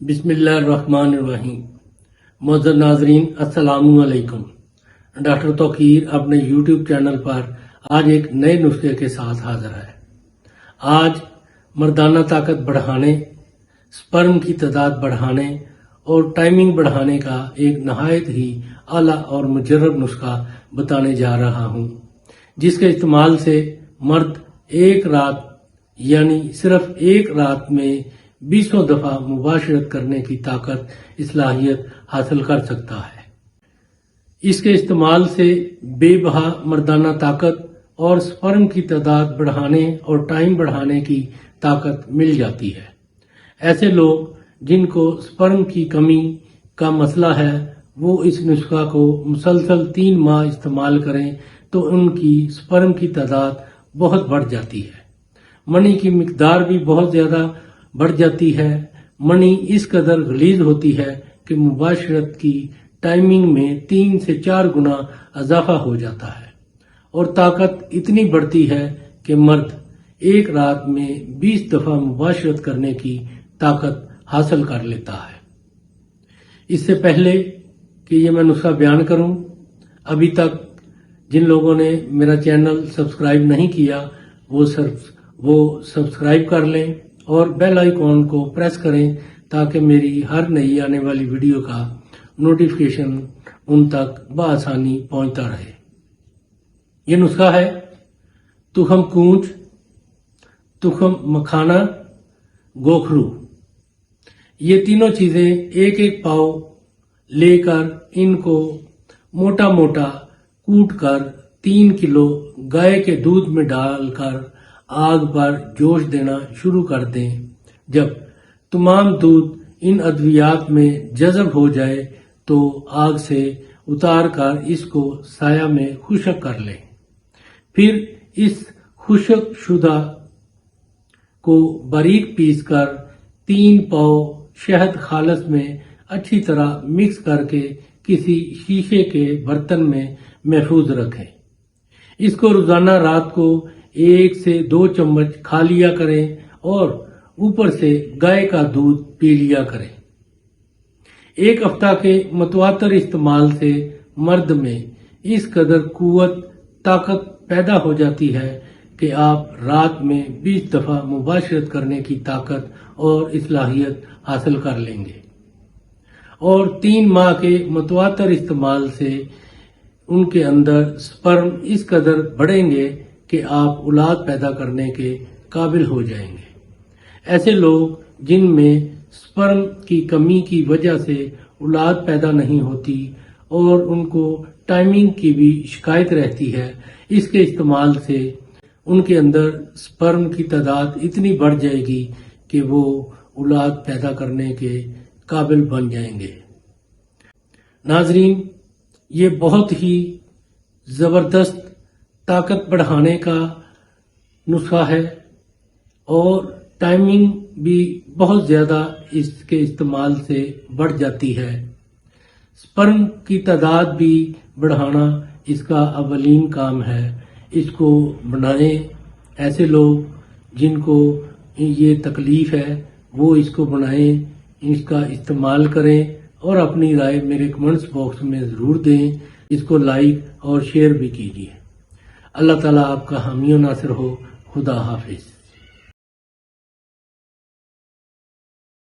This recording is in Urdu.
بسم اللہ الرحمن الرحیم۔ معزز ناظرین السلام علیکم۔ ڈاکٹر توقیر اپنے یوٹیوب چینل پر آج ایک نئے نسخے کے ساتھ حاضر ہے۔ آج مردانہ طاقت بڑھانے، سپرم کی تعداد بڑھانے اور ٹائمنگ بڑھانے کا ایک نہایت ہی اعلیٰ اور مجرب نسخہ بتانے جا رہا ہوں، جس کے استعمال سے مرد ایک رات یعنی صرف ایک رات میں 20 دفعہ مباشرت کرنے کی طاقت صلاحیت حاصل کر سکتا ہے۔ اس کے استعمال سے بے بہا مردانہ طاقت اور سپرم کی تعداد بڑھانے اور ٹائم بڑھانے کی طاقت مل جاتی ہے۔ ایسے لوگ جن کو سپرم کی کمی کا مسئلہ ہے وہ اس نسخہ کو مسلسل 3 ماہ استعمال کریں تو ان کی سپرم کی تعداد بہت بڑھ جاتی ہے، منی کی مقدار بھی بہت زیادہ بڑھ جاتی ہے۔ منی اس قدر غلیظ ہوتی ہے کہ مباشرت کی ٹائمنگ میں 3 سے 4 گنا اضافہ ہو جاتا ہے اور طاقت اتنی بڑھتی ہے کہ مرد ایک رات میں 20 دفعہ مباشرت کرنے کی طاقت حاصل کر لیتا ہے۔ اس سے پہلے کہ یہ میں نسخہ بیان کروں، ابھی تک جن لوگوں نے میرا چینل سبسکرائب نہیں کیا وہ سبسکرائب کر لیں اور بیل آئیکن کو پریس کریں تاکہ میری ہر نئی آنے والی ویڈیو کا نوٹیفیکیشن ان تک بآسانی پہنچتا رہے۔ یہ نسخہ ہے تخم کونچ، تخم مکھانا، گوکھرو۔ یہ تینوں چیزیں ایک ایک پاؤ لے کر ان کو موٹا موٹا کوٹ کر 3 کلو گائے کے دودھ میں ڈال کر آگ پر جوش دینا شروع کر دیں۔ جب تمام دودھ ان ادویات میں جذب ہو جائے تو آگ سے اتار کر اس کو سایہ میں خشک کر لیں۔ پھر اس خشک شدہ کو باریک پیس کر 3 پاؤ شہد خالص میں اچھی طرح مکس کر کے کسی شیشے کے برتن میں محفوظ رکھیں۔ اس کو روزانہ رات کو 1 سے 2 چمچ کھا لیا کریں اور اوپر سے گائے کا دودھ پی لیا کریں۔ 1 ہفتہ کے متواتر استعمال سے مرد میں اس قدر قوت طاقت پیدا ہو جاتی ہے کہ آپ رات میں 20 دفعہ مباشرت کرنے کی طاقت اور صلاحیت حاصل کر لیں گے، اور 3 ماہ کے متواتر استعمال سے ان کے اندر سپرم اس قدر بڑھیں گے کہ آپ اولاد پیدا کرنے کے قابل ہو جائیں گے۔ ایسے لوگ جن میں سپرم کی کمی کی وجہ سے اولاد پیدا نہیں ہوتی اور ان کو ٹائمنگ کی بھی شکایت رہتی ہے، اس کے استعمال سے ان کے اندر سپرم کی تعداد اتنی بڑھ جائے گی کہ وہ اولاد پیدا کرنے کے قابل بن جائیں گے۔ ناظرین، یہ بہت ہی زبردست طاقت بڑھانے کا نسخہ ہے اور ٹائمنگ بھی بہت زیادہ اس کے استعمال سے بڑھ جاتی ہے۔ سپرم کی تعداد بھی بڑھانا اس کا اولین کام ہے۔ اس کو بنائیں، ایسے لوگ جن کو یہ تکلیف ہے وہ اس کو بنائیں، اس کا استعمال کریں اور اپنی رائے میرے کمنٹس باکس میں ضرور دیں۔ اس کو لائک اور شیئر بھی کیجیے۔ اللہ تعالیٰ آپ کا حامی و ناصر ہو۔ خدا حافظ۔